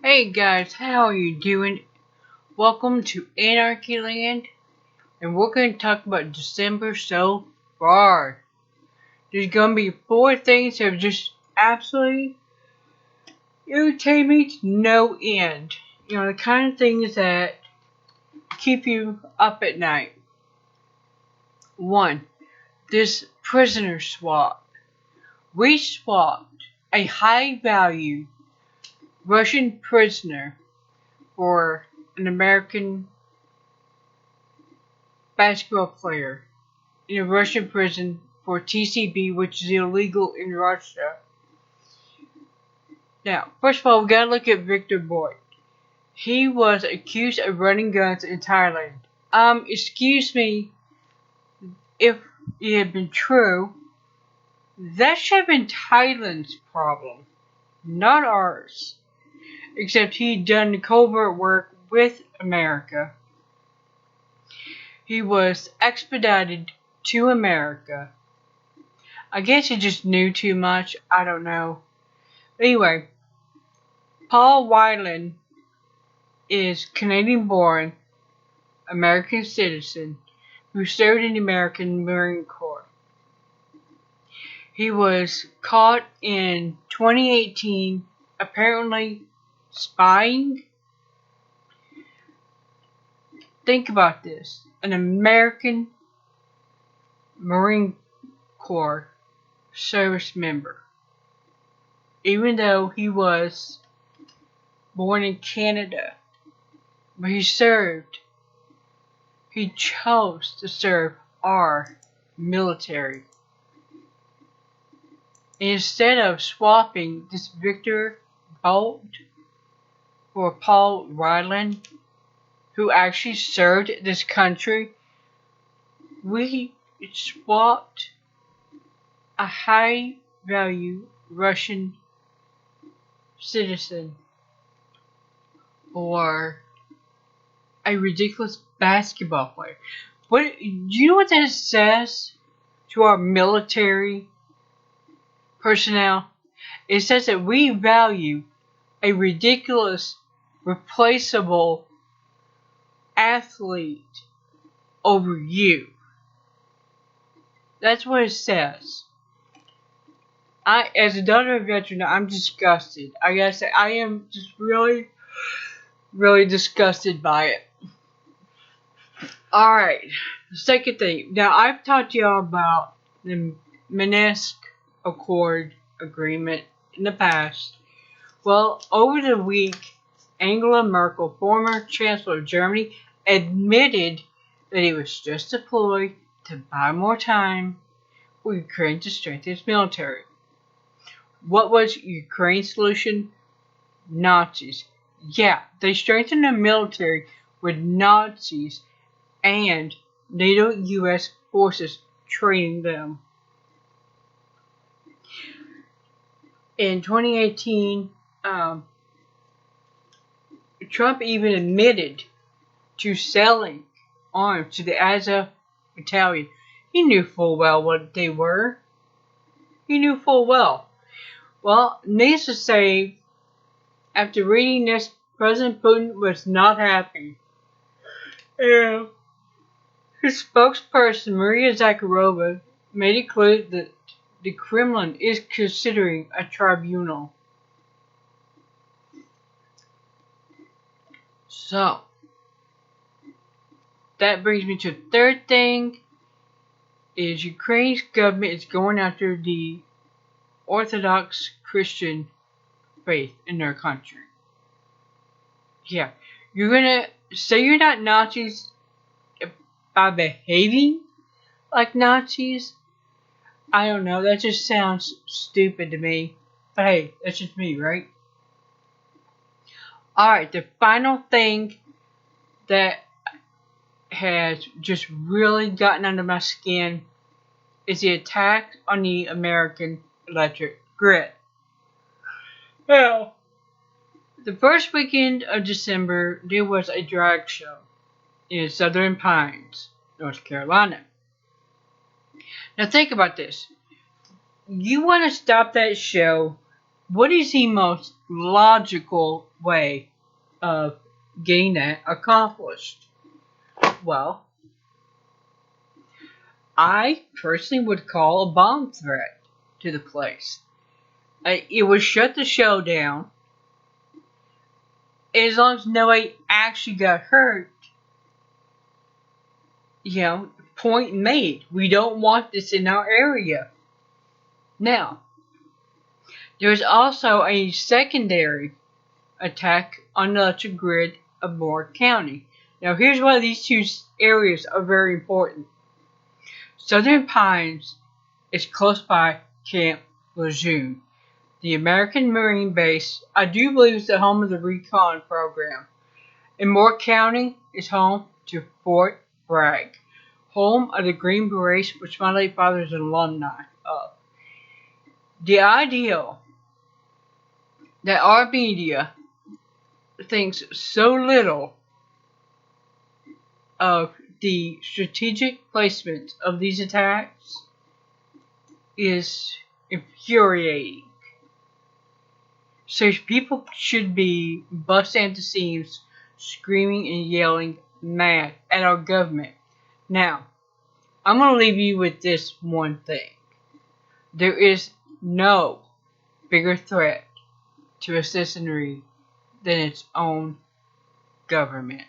Hey guys, how are you doing? Welcome to Anarchy Land, and we're going to talk about December so far. There's going to be four things that have just absolutely irritated me to no end. The kind of things that keep you up at night. One, this prisoner swap. We swapped a high value Russian prisoner for an American basketball player in a Russian prison for TCB, which is illegal in Russia. Now, first of all, we gotta look at Victor Boy. He was accused of running guns in Thailand. Excuse me, if it had been true, that should have been Thailand's problem, not ours. Except he'd done covert work with America. He was expedited to America. I guess he just knew too much. I don't know. Anyway, Paul Weiland is Canadian-born American citizen who served in the American Marine Corps. He was caught in 2018 apparently spying. Think about this. An American Marine Corps service member. Even though he was born in Canada, but he served. He chose to serve our military. Instead of swapping this Victor Bolt for Paul Ryland, who actually served this country, we swapped a high value Russian citizen for a ridiculous basketball player. What do you know what that says to our military personnel? It says that we value a ridiculous, replaceable athlete over you. That's what it says. As a daughter of a veteran, I'm disgusted. I gotta say, I am just really, really disgusted by it. Alright, the second thing. Now, I've talked to y'all about the Minsk Accord agreement in the past. Well, over the week, Angela Merkel, former Chancellor of Germany, admitted that it was just a ploy to buy more time for Ukraine to strengthen its military. What was Ukraine's solution? Nazis. Yeah, they strengthened their military with Nazis and NATO US forces training them. In 2018, Trump even admitted to selling arms to the Azov battalion. He knew full well what they were. He knew full well. Well, needless to say, after reading this, President Putin was not happy. Yeah. His spokesperson, Maria Zakharova, made it clear that the Kremlin is considering a tribunal. So, that brings me to the third thing, is Ukraine's government is going after the Orthodox Christian faith in their country. Yeah, you're gonna say you're not Nazis by behaving like Nazis? I don't know, that just sounds stupid to me. But hey, that's just me, right? Alright, the final thing that has just really gotten under my skin is the attack on the American electric grid. Well, the first weekend of December, there was a drag show in Southern Pines, North Carolina. Now think about this. You want to stop that show What is the most logical way of getting that accomplished? Well, I personally would call a bomb threat to the place. It would shut the show down. As long as nobody actually got hurt, point made. We don't want this in our area. Now, there's also a secondary attack on the electric grid of Moore County. Now, here's why these two areas are very important. Southern Pines is close by Camp Lejeune, the American Marine base. I do believe it's the home of the recon program. And Moore County is home to Fort Bragg, home of the Green Berets, which my late father is an alumni of. The idea that our media thinks so little of the strategic placement of these attacks is infuriating. So people should be busting at the seams, screaming and yelling mad at our government. Now, I'm going to leave you with this one thing. There is no bigger threat to a citizenry than its own government.